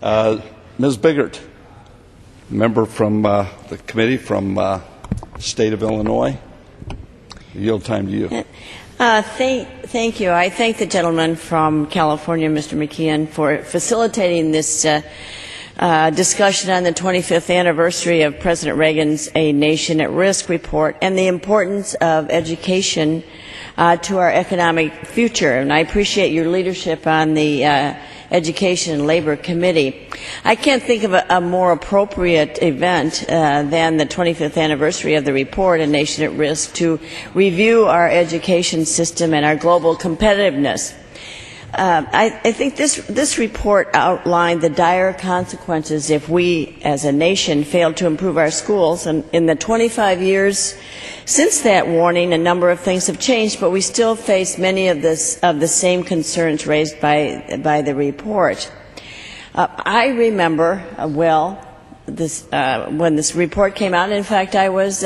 Ms. Biggert, member from the committee from state of Illinois. Yield time to you. Thank you. I thank the gentleman from California, Mr. McKeon, for facilitating this discussion on the 25th anniversary of President Reagan's A Nation at Risk report and the importance of education to our economic future. And I appreciate your leadership on the Education and Labor Committee. I can't think of a more appropriate event than the 25th anniversary of the report, A Nation at Risk, to review our education system and our global competitiveness. I think this report outlined the dire consequences if we, as a nation, failed to improve our schools. And in the 25 years since that warning, a number of things have changed, but we still face many of the same concerns raised by the report. I remember well when this report came out. In fact, I was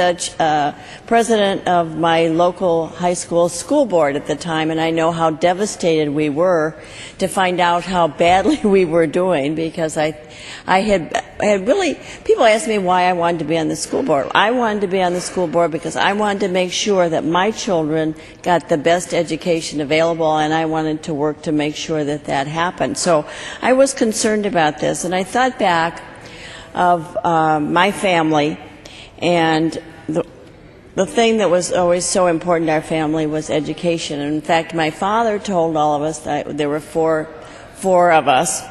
president of my local high school school board at the time, and I know how devastated we were to find out how badly we were doing, because I had really, people asked me why I wanted to be on the school board. I wanted to be on the school board because I wanted to make sure that my children got the best education available, and I wanted to work to make sure that that happened. So I was concerned about this, and I thought back of my family, and the thing that was always so important to our family was education. And in fact, my father told all of us, there were four of us,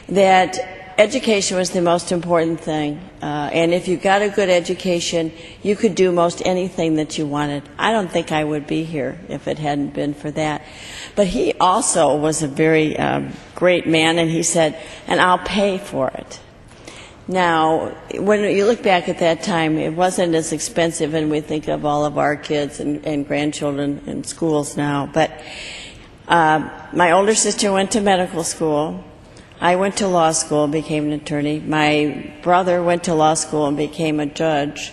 that education was the most important thing. And if you got a good education, you could do most anything that you wanted. I don't think I would be here if it hadn't been for that. But he also was a very great man, and he said, and I'll pay for it. Now, when you look back at that time, it wasn't as expensive, and we think of all of our kids and grandchildren in schools now. But my older sister went to medical school. I went to law school, became an attorney. My brother went to law school and became a judge.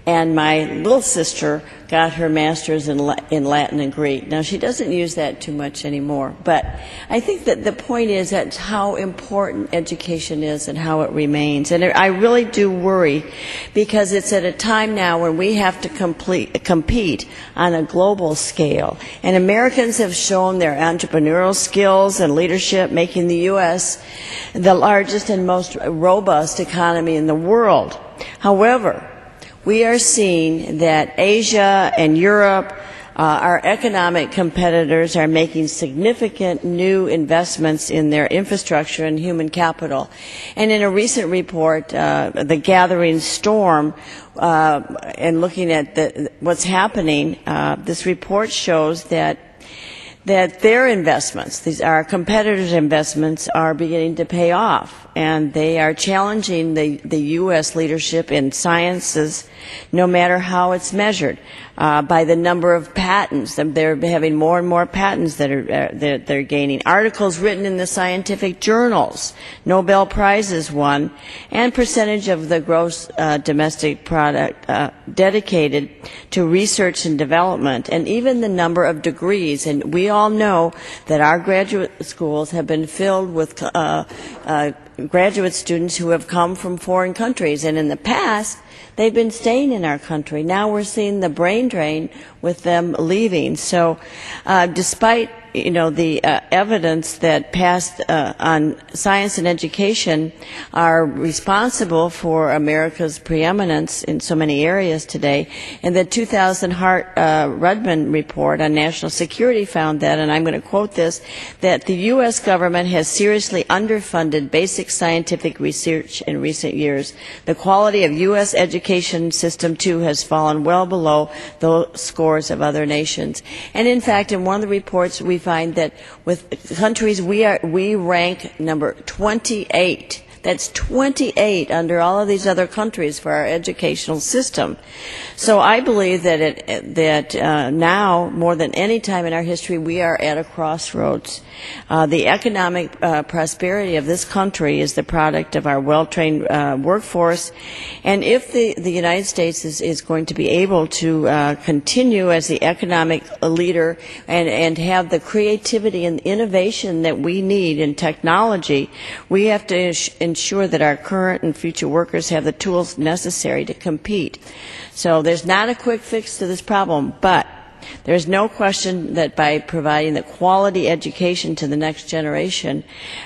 And my little sister got her master's in Latin and Greek. Now, she doesn't use that too much anymore, but I think that the point is that how important education is and how it remains. And I really do worry, because it's at a time now when we have to compete on a global scale. And Americans have shown their entrepreneurial skills and leadership, making the U.S. the largest and most robust economy in the world. However, we are seeing that Asia and Europe, our economic competitors, are making significant new investments in their infrastructure and human capital. And in a recent report, The Gathering Storm, and looking at what's happening, this report shows that their investments, our competitors' investments, are beginning to pay off, and they are challenging the U.S. leadership in sciences, no matter how it's measured, by the number of patents. They're having more and more patents that they're gaining. Articles written in the scientific journals, Nobel Prizes won, and percentage of the gross domestic product dedicated to research and development, and even the number of degrees. And we all know that our graduate schools have been filled with graduate students who have come from foreign countries, and in the past they've been staying in our country. Now we're seeing the brain drain with them leaving. So despite the evidence that passed on science and education are responsible for America's preeminence in so many areas today, and the 2000 Hart-Rudman report on national security found that, and I'm going to quote this, that the U.S. government has seriously underfunded basic scientific research in recent years. The quality of U.S. education system, too, has fallen well below the scores of other nations. And in fact, in one of the reports, we find that with countries, we rank number 28. That's 28 under all of these other countries for our educational system. So I believe that now, more than any time in our history, we are at a crossroads. The economic prosperity of this country is the product of our well-trained workforce, and if the United States is going to be able to continue as the economic leader and have the creativity and innovation that we need in technology, we have to ensure that our current and future workers have the tools necessary to compete. So there's not a quick fix to this problem, but there's no question that by providing the quality education to the next generation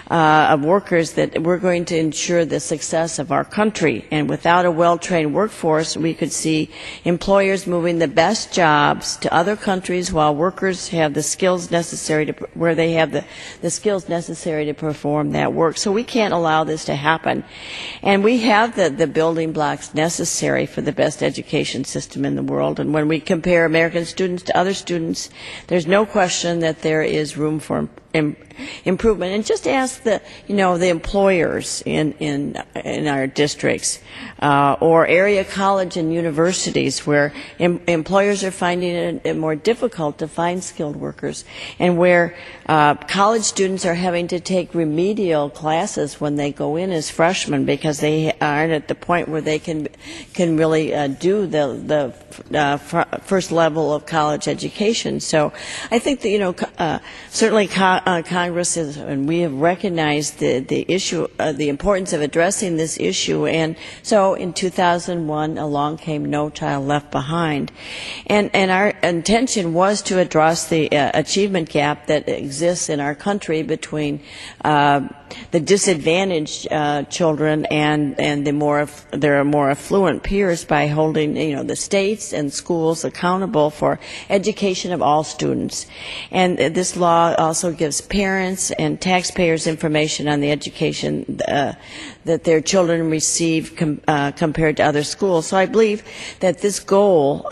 of workers that we're going to ensure the success of our country. And without a well-trained workforce, we could see employers moving the best jobs to other countries while workers have the skills necessary the skills necessary to perform that work. So we can't allow this to happen. And we have the building blocks necessary for the best education system in the world. And when we compare American students to other students, there's no question that there is room for improvement. And just ask the employers in our districts or area college and universities where employers are finding it more difficult to find skilled workers, and where college students are having to take remedial classes when they go in as freshmen because they aren't at the point where they can really do the first level of college education. So I think that certainly Congress is, and we have recognized the issue, the importance of addressing this issue. And so in 2001, along came No Child Left Behind, and our intention was to address the achievement gap that exists in our country between the disadvantaged children and their more affluent peers by holding the states and schools accountable for education of all students. And this law also gives parents and taxpayers information on the education that their children receive compared to other schools. So I believe that this goal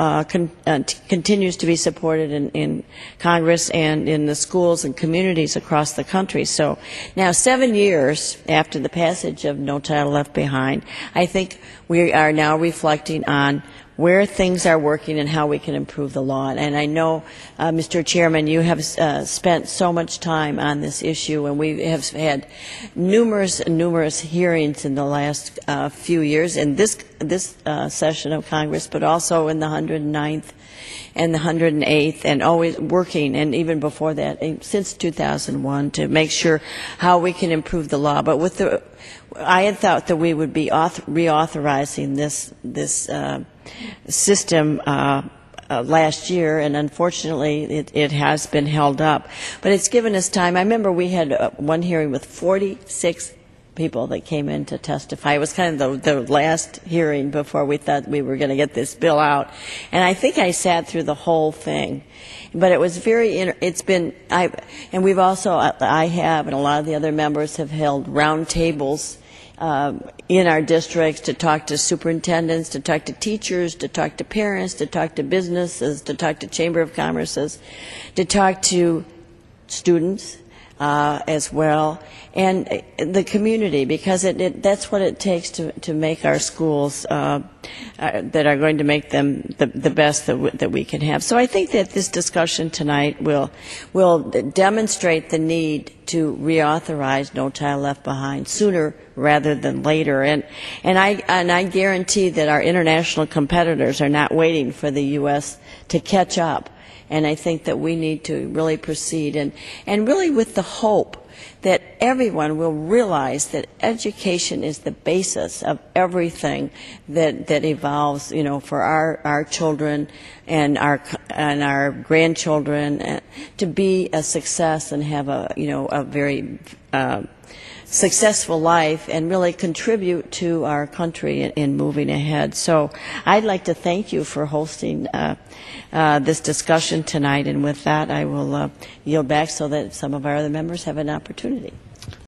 continues to be supported in Congress and in the schools and communities across the country. So now, 7 years after the passage of No Child Left Behind, I think we are now reflecting on where things are working and how we can improve the law. And I know, Mr. Chairman, you have spent so much time on this issue, and we have had numerous hearings in the last few years in this session of Congress, but also in the 109th and the 108th, and always working, and even before that, since 2001, to make sure how we can improve the law. But I had thought that we would be reauthorizing this system last year, and unfortunately it has been held up. But it's given us time. I remember we had one hearing with 46 people that came in to testify. It was kind of the last hearing before we thought we were going to get this bill out. And I think I sat through the whole thing. But it was and we've also, I have, and a lot of the other members have held round tables in our districts to talk to superintendents, to talk to teachers, to talk to parents, to talk to businesses, to talk to Chamber of Commerce's, to talk to students as well, and the community, because that's what it takes to make our schools that are going to make them the best that we can have. So I think that this discussion tonight will demonstrate the need to reauthorize No Child Left Behind sooner rather than later, and I guarantee that our international competitors are not waiting for the U.S. to catch up. And I think that we need to really proceed, and really with the hope that everyone will realize that education is the basis of everything that evolves, for our children and our grandchildren to be a success and have a very successful life and really contribute to our country in moving ahead. So I'd like to thank you for hosting this discussion tonight, and with that I will yield back so that some of our other members have an opportunity.